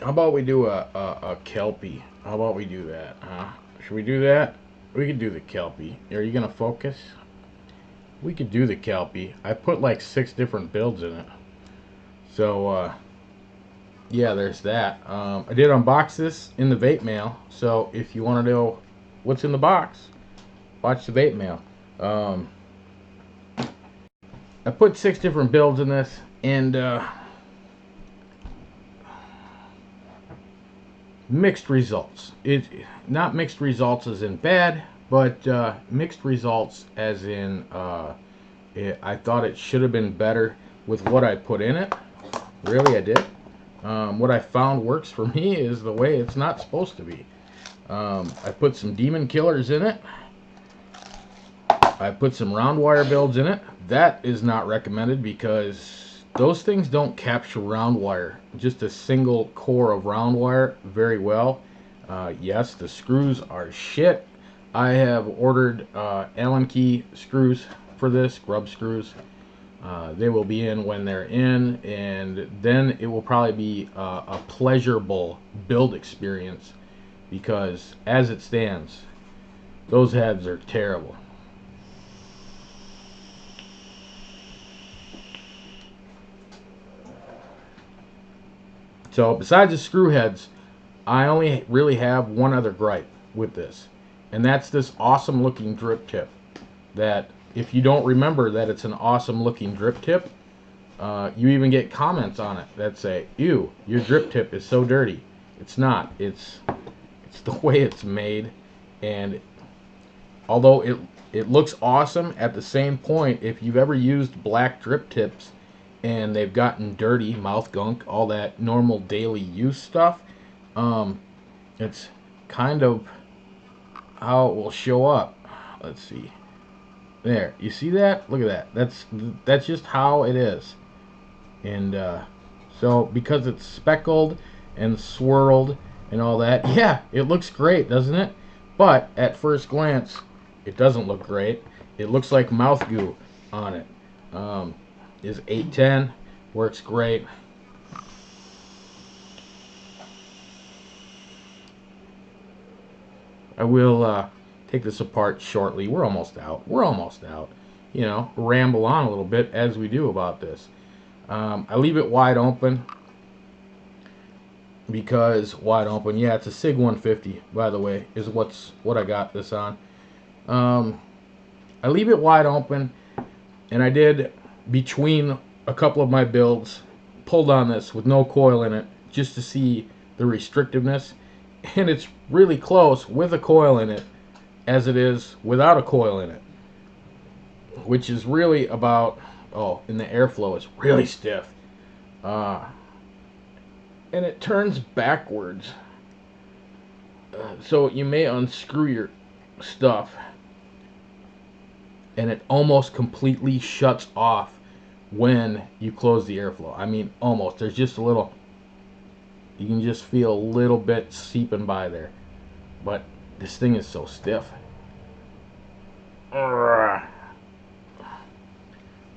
How about we do a Kelpie? How about we do that, huh? Should we do that? We could do the Kelpie. Are you gonna focus? We could do the Kelpie. I put like 6 different builds in it. So, yeah, there's that. I did unbox this in the vape mail. So, if you want to know what's in the box, watch the vape mail. Um, I put 6 different builds in this, and mixed results. It not mixed results as in bad, but mixed results as in I thought it should have been better with what I put in it. Really, I did. What I found works for me is the way it's not supposed to be. I put some demon killers in it. I put some round wire builds in it. That is not recommended because those things don't capture round wire. Just a single core of round wire very well. Yes, the screws are shit. I have ordered Allen key screws for this, grub screws. They will be in when they're in, and then it will probably be a pleasurable build experience because as it stands, those heads are terrible. So besides the screw heads, I only really have one other gripe with this, and that's this awesome looking drip tip. That if you don't remember that it's an awesome looking drip tip, you even get comments on it that say, "Ew, your drip tip is so dirty." It's not. It's the way it's made, and although it looks awesome, at the same point, if you've ever used black drip tips and they've gotten dirty, mouth gunk, all that normal daily use stuff, um, it's kind of how it will show up. Let's see. There, you see that? Look at that. That's just how it is. And so because it's speckled and swirled and all that, yeah, it looks great, doesn't it? But at first glance, it doesn't look great. It looks like mouth goo on it. Um, is 810, works great. I will take this apart shortly. We're almost out. We're almost out. You know, ramble on a little bit as we do about this. I leave it wide open because wide open. Yeah, it's a Sig 150, by the way, is what I got this on. Um, I leave it wide open, and I did between a couple of my builds, pulled on this with no coil in it just to see the restrictiveness, and it's really close with a coil in it as it is without a coil in it, which is really about, oh, and the airflow is really stiff. Uh, and it turns backwards. So you may unscrew your stuff and it almost completely shuts off when you close the airflow. I mean, almost. There's just a little, you can just feel a little bit seeping by there. But this thing is so stiff.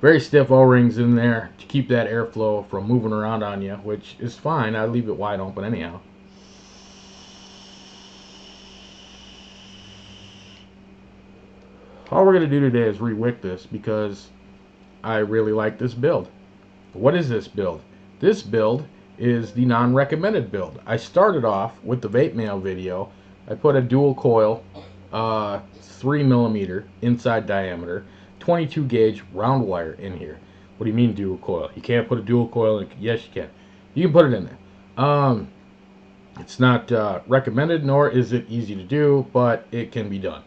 Very stiff O-rings in there to keep that airflow from moving around on you, which is fine. I leave it wide open anyhow. All we're going to do today is rewick this because I really like this build. What is this build? This build is the non-recommended build. I started off with the vape mail video. I put a dual coil, 3mm inside diameter, 22 gauge round wire in here. What do you mean dual coil? You can't put a dual coil in. Yes, you can. You can put it in there. It's not recommended, nor is it easy to do, but it can be done.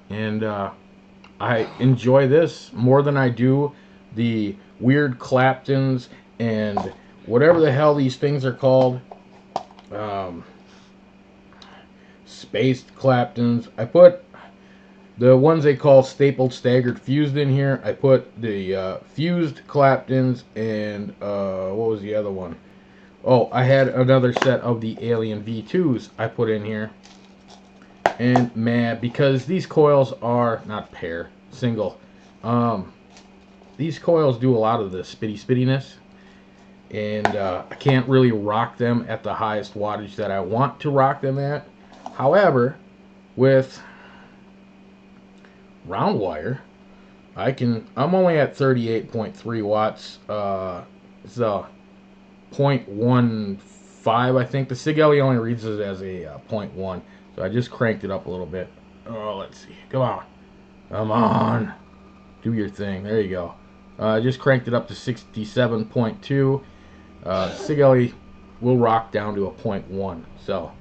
And I enjoy this more than I do the weird Claptons and whatever the hell these things are called. Um, Spaced Claptons. I put the ones they call stapled, staggered, fused in here. I put the fused Claptons and what was the other one? Oh, I had another set of the Alien V2s I put in here. And man, because these coils are not pair, single. Um, these coils do a lot of the spittiness, and I can't really rock them at the highest wattage that I want to rock them at. However, with round wire, I'm only at 38.3 watts. It's a 0.15, I think. The Sigelli only reads it as a 0.1, so I just cranked it up a little bit. Oh, let's see. Come on. Come on. Do your thing. There you go. I just cranked it up to 67.2. Sigelli will rock down to a 0.1. So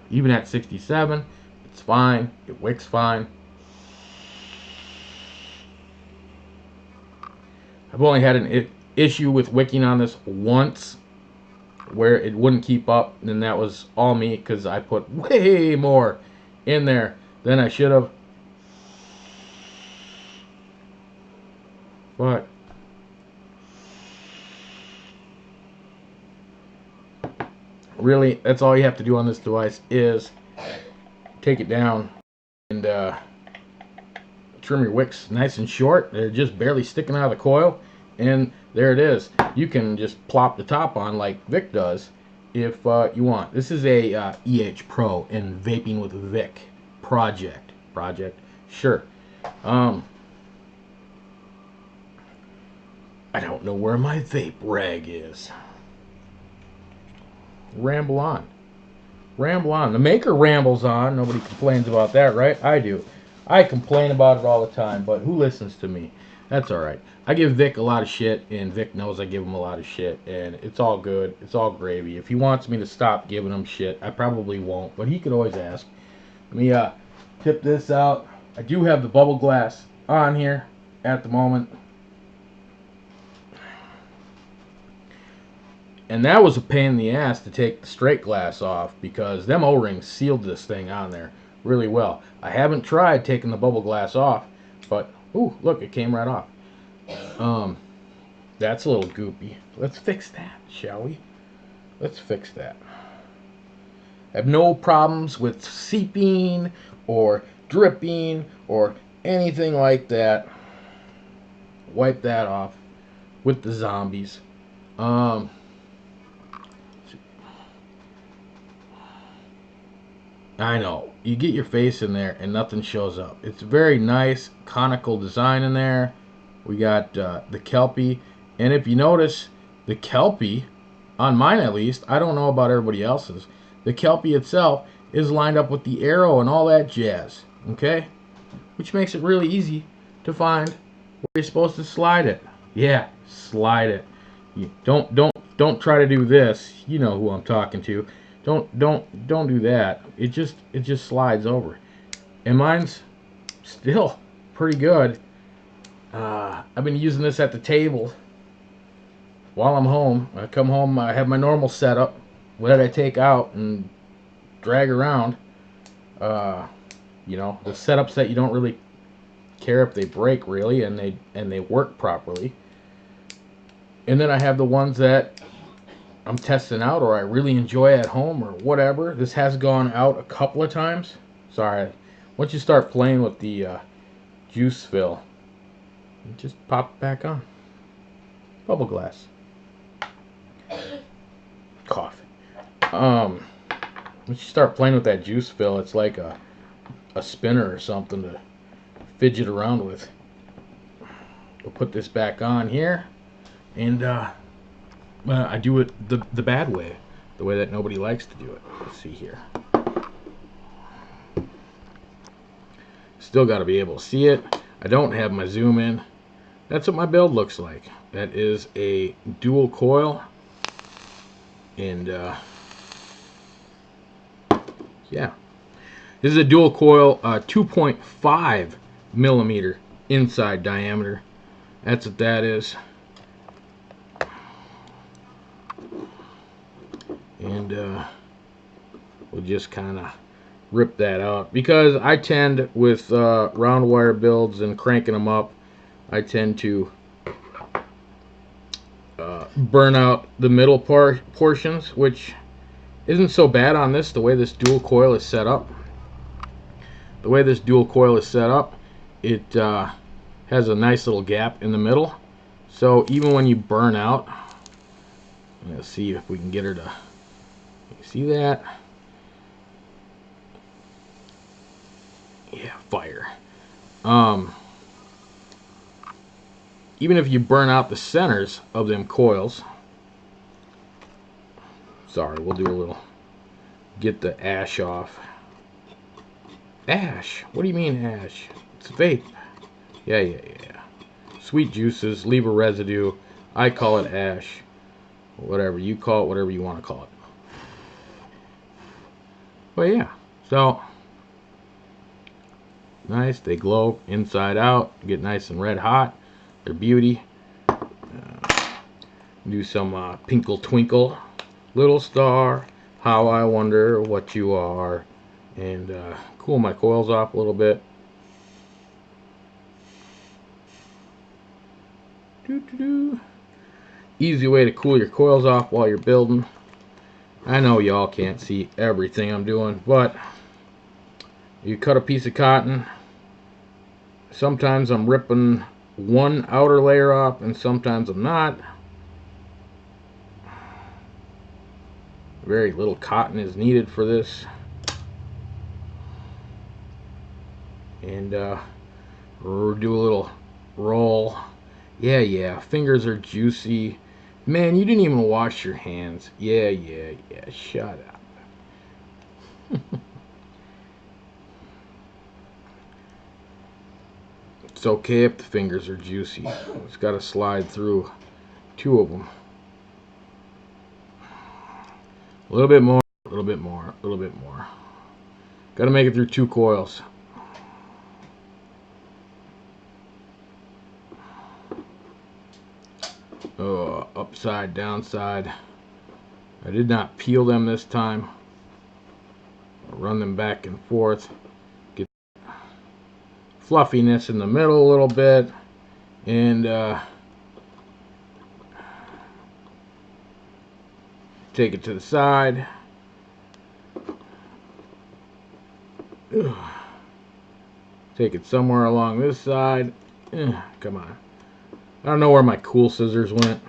even at 67, it's fine. It wicks fine. I've only had an issue with wicking on this once, where it wouldn't keep up, and that was all me because I put way more in there than I should have. But really, that's all you have to do on this device is take it down and trim your wicks nice and short. They're just barely sticking out of the coil, and there it is. You can just plop the top on like Vic does if you want. This is a EH Pro and Vaping with Vic project. Sure. I don't know where my vape rag is. Ramble on. Ramble on. The maker rambles on. Nobody complains about that, right? I do. I complain about it all the time, but who listens to me? That's alright. I give Vic a lot of shit, and Vic knows I give him a lot of shit, and it's all good. It's all gravy. If he wants me to stop giving him shit, I probably won't, but he could always ask. Let me tip this out. I do have the bubble glass on here at the moment. And that was a pain in the ass to take the straight glass off, because them O-rings sealed this thing on there really well. I haven't tried taking the bubble glass off, but ooh, look, it came right off. That's a little goopy. Let's fix that, shall we? Let's fix that. I have no problems with seeping or dripping or anything like that. Wipe that off with the zombies. I know, you get your face in there and nothing shows up. It's a very nice conical design in there. We got the Kelpie, and if you notice, the Kelpie, on mine at least, I don't know about everybody else's, the Kelpie itself is lined up with the arrow and all that jazz, okay? Which makes it really easy to find where you're supposed to slide it. Yeah, slide it. You don't try to do this. You know who I'm talking to. Don't do that. It just slides over. And mine's still pretty good. I've been using this at the table while I'm home. I come home, I have my normal setup, what I take out and drag around. You know, the setups that you don't really care if they break really, and they work properly. And then I have the ones that I'm testing out or I really enjoy at home or whatever. This has gone out a couple of times. Sorry. Once you start playing with the juice fill, just pop it back on. Bubble glass. Coffee. Once you start playing with that juice fill, it's like a spinner or something to fidget around with. We'll put this back on here, and I do it the bad way, the way that nobody likes to do it. Let's see here. Still got to be able to see it. I don't have my zoom in. That's what my build looks like. That is a dual coil, and yeah, this is a dual coil, 2.5 millimeter inside diameter. That's what that is. And we'll just kind of rip that out, because I tend with round wire builds and cranking them up, I tend to burn out the middle portions, which isn't so bad on this, the way this dual coil is set up. the way this dual coil is set up, it has a nice little gap in the middle. So even when you burn out, let's see if we can get her to, you see that? Yeah, fire. Even if you burn out the centers of them coils, sorry, we'll do a little, get the ash off. Ash? What do you mean ash? It's vape. Yeah. Sweet juices leave a residue. I call it ash. Whatever you call it, whatever you want to call it. But yeah, so nice. They glow inside out. Get nice and red hot. They're beauty. Do some Pinkle Twinkle, Little Star, How I Wonder What You Are, and cool my coils off a little bit. Easy way to cool your coils off while you're building. I know y'all can't see everything I'm doing, but you cut a piece of cotton. Sometimes I'm ripping one outer layer off and sometimes I'm not. Very little cotton is needed for this. And do a little roll. Yeah, fingers are juicy. Man, you didn't even wash your hands. Yeah, shut up. It's okay if the fingers are juicy. It's got to slide through 2 of them. A little bit more, a little bit more, a little bit more. Got to make it through 2 coils. Oh, upside, downside. I did not peel them this time. I'll run them back and forth. Get fluffiness in the middle a little bit. And take it to the side. Take it somewhere along this side. Come on. I don't know where my cool scissors went.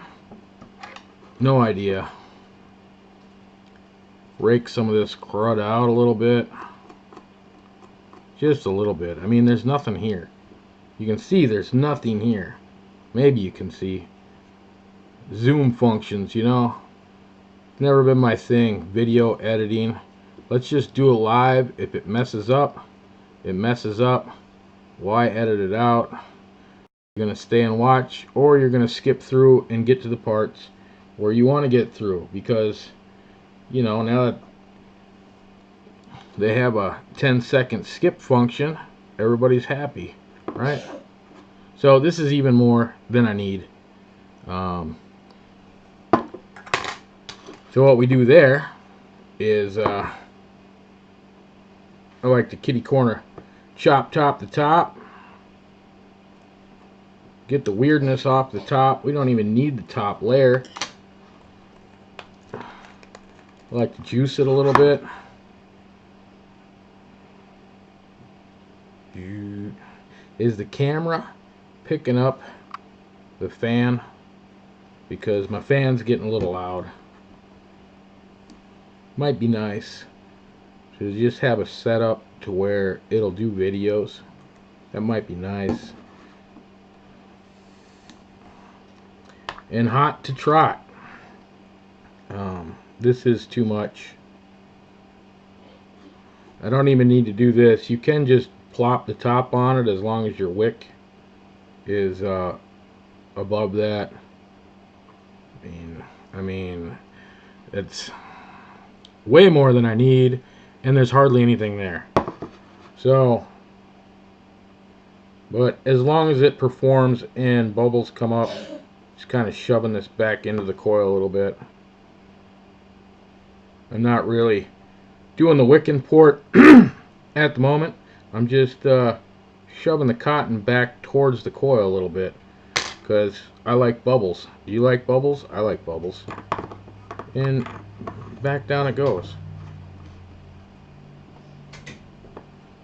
No idea. Rake some of this crud out a little bit. Just a little bit. I mean, there's nothing here. You can see there's nothing here. Maybe you can see. Zoom functions, you know. Never been my thing. Video editing. Let's just do it live. If it messes up, it messes up. Why edit it out? You're going to stay and watch, or you're going to skip through and get to the parts where you want to get through, because you know, now that they have a 10-second skip function, everybody's happy, right? So this is even more than I need. So what we do there is I like the kitty corner chop top to top. Get the weirdness off the top. We don't even need the top layer. I like to juice it a little bit. Is the camera picking up the fan? Because my fan's getting a little loud. Might be nice to just have a setup to where it'll do videos. That might be nice. And hot to trot. This is too much. I don't even need to do this. You can just plop the top on it as long as your wick is above that. I mean, it's way more than I need, and there's hardly anything there. So, but as long as it performs and bubbles come up, just kind of shoving this back into the coil a little bit. I'm not really doing the wicking port at the moment. I'm just shoving the cotton back towards the coil a little bit, because I like bubbles. Do you like bubbles? I like bubbles. And back down it goes.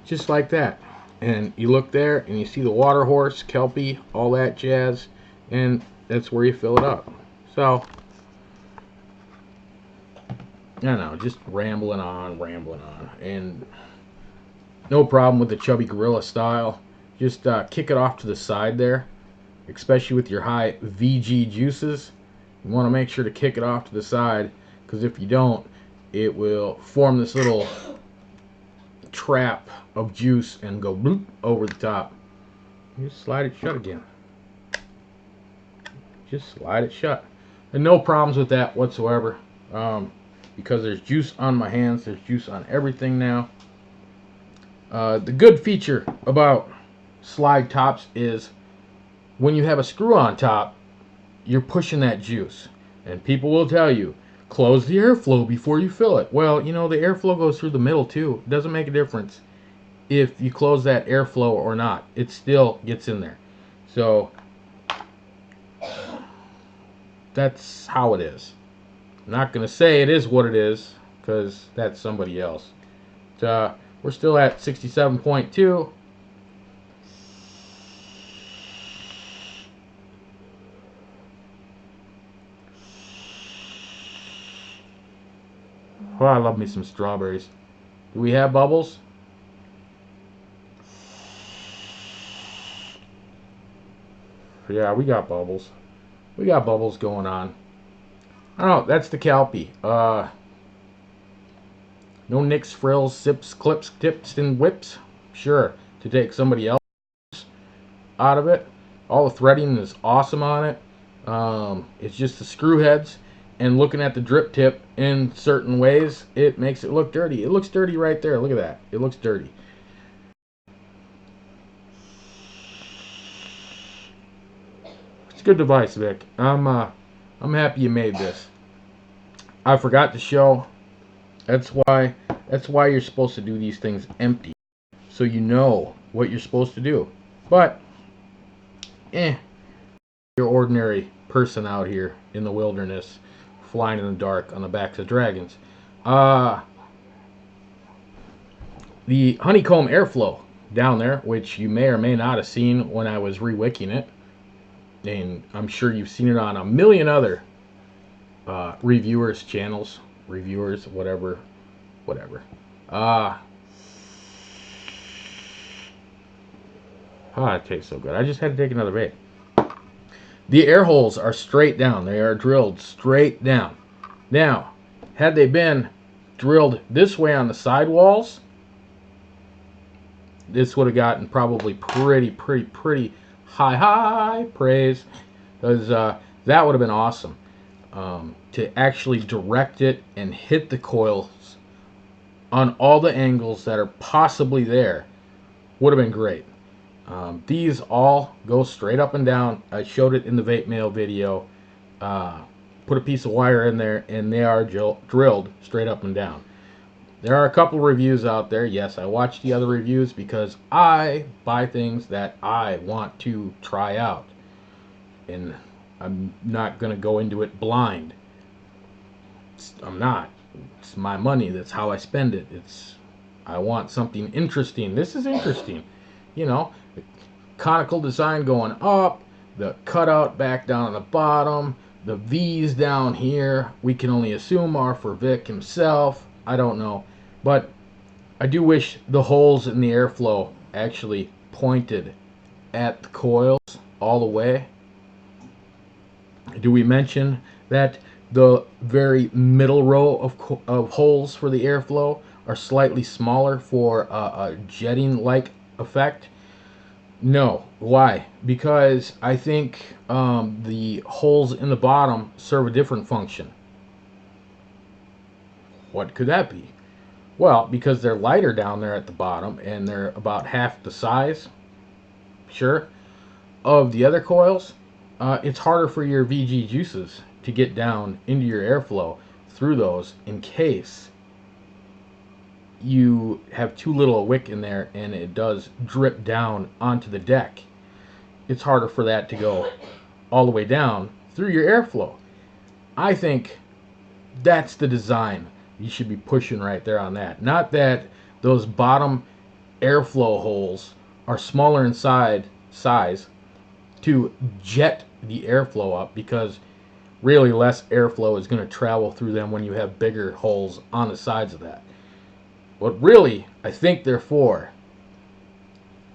just like that. And you look there and you see the water horse, Kelpie, all that jazz, and that's where you fill it up. So, I don't know, just rambling on, and no problem with the chubby gorilla style. Just kick it off to the side there, especially with your high VG juices. You want to make sure to kick it off to the side, because if you don't, it will form this little trap of juice and go bloop over the top. You just slide it shut again. Just slide it shut. And no problems with that whatsoever. Because there's juice on my hands, there's juice on everything now. The good feature about slide tops is when you have a screw on top, you're pushing that juice. And people will tell you, close the airflow before you fill it. Well, you know, the airflow goes through the middle too. It doesn't make a difference if you close that airflow or not. It still gets in there. So that's how it is. I'm not going to say it is what it is, because that's somebody else. But, we're still at 67.2. Oh, I love me some strawberries. Do we have bubbles? Yeah, we got bubbles. We got bubbles going on. Oh, that's the Kelpie. No nicks, frills, sips, clips, tips, and whips. Sure, to take somebody else out of it. All the threading is awesome on it. It's just the screw heads, and looking at the drip tip in certain ways, it makes it look dirty. It looks dirty right there. Look at that. It looks dirty. It's a good device, Vic. I'm happy you made this. I forgot to show. That's why you're supposed to do these things empty, so you know what you're supposed to do. But your ordinary person out here in the wilderness, flying in the dark on the backs of dragons. The honeycomb airflow down there, which you may or may not have seen when I was re-wicking it, and I'm sure you've seen it on a million other reviewers channels, whatever. It tastes so good. I just had to take another bite. The air holes are straight down. They are drilled straight down. Now, had they been drilled this way on the sidewalls, this would have gotten probably pretty high praise, because that would have been awesome. To actually direct it and hit the coils on all the angles that are possibly there would have been great. These all go straight up and down. I showed it in the vape mail video. Put a piece of wire in there, and they are drilled straight up and down. There are a couple reviews out there. Yes, I watch the other reviews because I buy things that I want to try out. And I'm not going to go into it blind. I'm not. It's my money. That's how I spend it. I want something interesting. This is interesting. You know, the conical design going up, the cutout back down on the bottom, the V's down here, we can only assume are for Vic himself. I don't know. But I do wish the holes in the airflow actually pointed at the coils all the way. Do we mention that the very middle row of holes for the airflow are slightly smaller for a jetting-like effect? No. Why? Because I think the holes in the bottom serve a different function. What could that be? Well, because they're lighter down there at the bottom, and they're about half the size, sure, of the other coils. It's harder for your VG juices to get down into your airflow through those in case you have too little a wick in there and it does drip down onto the deck. It's harder for that to go all the way down through your airflow. I think that's the design you should be pushing right there on that. Not that those bottom airflow holes are smaller in size to jet the airflow up, because really less airflow is going to travel through them when you have bigger holes on the sides of that. What really I think they're for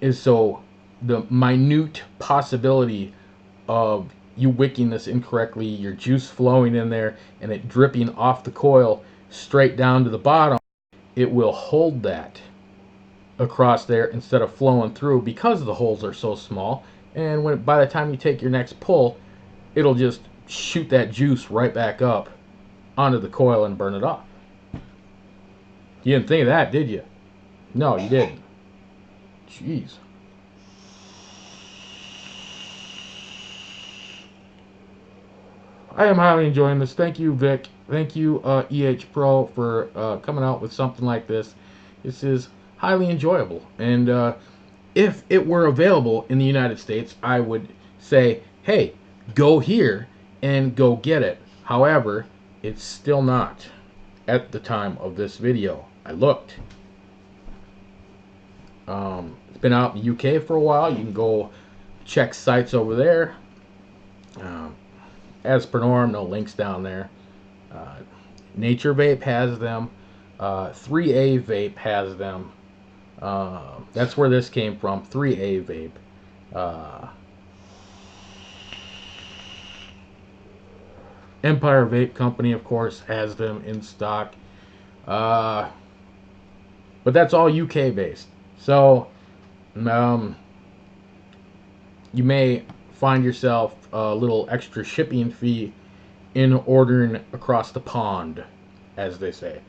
is so the minute possibility of you wicking this incorrectly, your juice flowing in there and it dripping off the coil straight down to the bottom, it will hold that across there instead of flowing through, because the holes are so small. And when by the time you take your next pull, it'll just shoot that juice right back up onto the coil and burn it off. You didn't think of that, did you? No, you didn't. Jeez. I am highly enjoying this. Thank you, Vic. Thank you, Pro, for coming out with something like this. This is highly enjoyable. And if it were available in the United States, I would say, hey, go here and go get it. However, it's still not at the time of this video. I looked. It's been out in the UK for a while. You can go check sites over there. As per norm, no links down there. Nature Vape has them. 3A Vape has them. That's where this came from. 3A Vape. Empire Vape Company, of course, has them in stock. But that's all UK based. So you may find yourself a little extra shipping fee in ordering across the pond, as they say.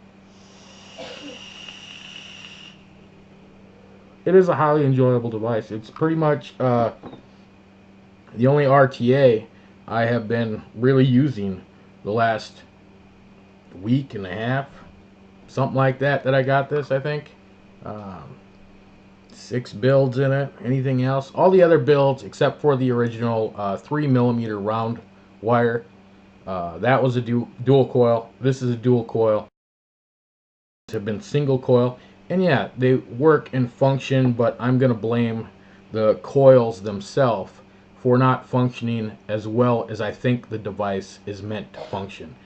It is a highly enjoyable device. It's pretty much the only RTA I have been really using the last week and a half, something like that I got this, I think. 6 builds in it. Anything else? All the other builds, except for the original 3mm round wire. That was a dual coil. This is a dual coil. These have been single coil. And yeah, they work and function, but I'm going to blame the coils themselves for not functioning as well as I think the device is meant to function.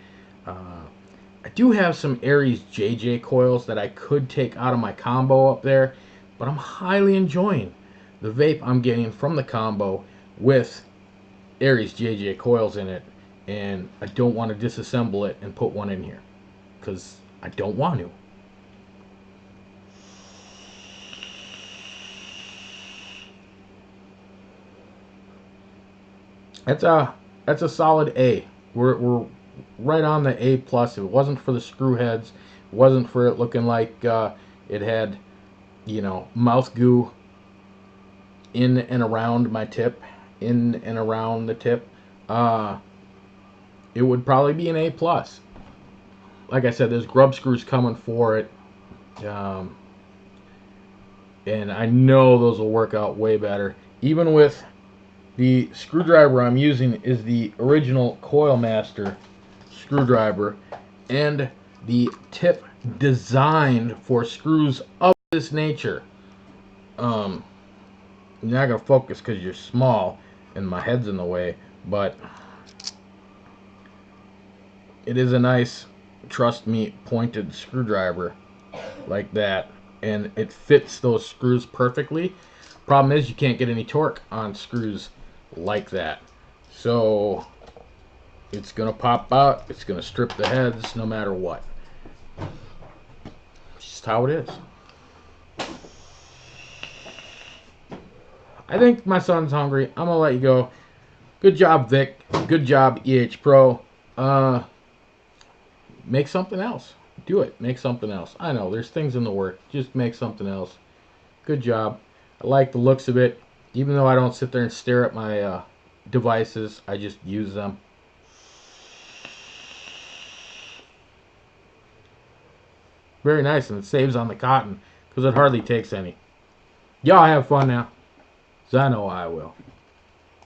I do have some Aries JJ coils that I could take out of my combo up there, but I'm highly enjoying the vape I'm getting from the combo with Aries JJ coils in it, and I don't want to disassemble it and put one in here because I don't want to. That's a solid A. We're right on the A plus. If it wasn't for the screw heads, it wasn't for it looking like it had, you know, mouth goo in and around my tip, in and around the tip, it would probably be an A plus. Like I said, there's grub screws coming for it, and I know those will work out way better. Even with the screwdriver I'm using is the original Coil Master screwdriver, and the tip designed for screws of this nature. You're not gonna focus because you're small and my head's in the way, but it is a nice, trust me, pointed screwdriver like that, and it fits those screws perfectly. Problem is you can't get any torque on screws like that, so it's gonna pop out, it's gonna strip the heads no matter what. It's just how it is. I think my son's hungry. I'm gonna let you go. Good job, Vic. Good job, Pro. Make something else. Do it. Make something else. I know there's things in the work. Just make something else. Good job. I like the looks of it. Even though I don't sit there and stare at my devices, I just use them. Very nice, and it saves on the cotton because it hardly takes any. Y'all have fun now, 'cause I know I will.